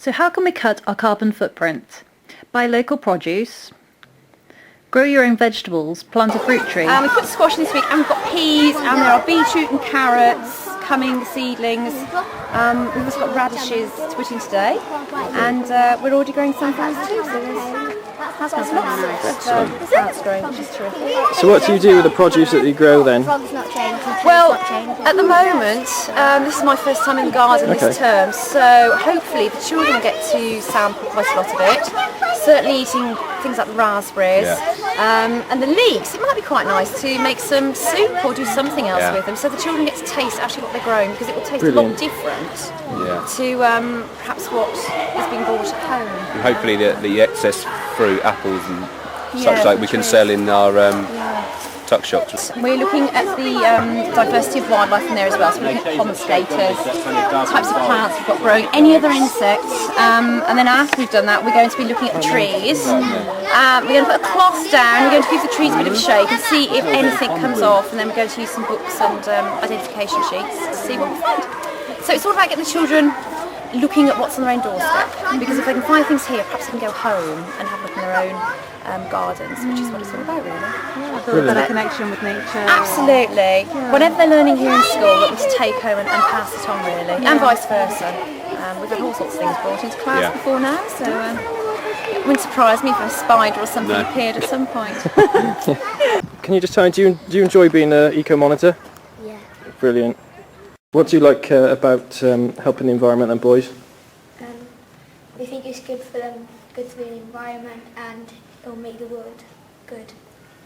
So how can we cut our carbon footprint? Buy local produce, grow your own vegetables, plant a fruit tree. We put squash in this week, and we've got peas, and there are beetroot and carrots coming, seedlings. We've also got radishes to put in today, and we're already growing sunflowers too, so there's lots of plants growing, which is terrific. So what do you do with the produce that you grow then? Well, at the moment, this is my first time in the garden this term, so hopefully the children will get to sample quite a lot of it. Certainly eating things like the raspberries and the leaves. It might be quite nice to make some soup or do something else with them, so the children get to taste actually what they're growing, because it will taste a lot different to perhaps what is being bought at home. And hopefully the excess fruit, apples and such like we can sell in our tuck shops. We're looking at the diversity of wildlife in there as well, so we're looking at pomastators, types of plants we've got growing, any other insects, and then after we've done that we're going to be looking at the trees. We're going to put a cloth down, we're going to give the trees a bit of a shake and see if anything comes off, and then we're going to use some books and identification sheets to see what we find. So it's all about getting the children looking at what's on their own doorstep, because if they can find things here, perhaps they can go home and have a look in their own gardens, which is what it's all about, really. Build a better connection with nature. Absolutely. Whatever they're learning here in school, that to take home and pass it on, really, and vice versa. We've had all sorts of things brought into class before now, so it wouldn't surprise me if a spider or something appeared at some point. Can you just tell me, do you enjoy being an eco-monitor? Yeah. Brilliant. What do you like about helping the environment then, boys? We think it's good for them, good for the environment, and it'll make the world good.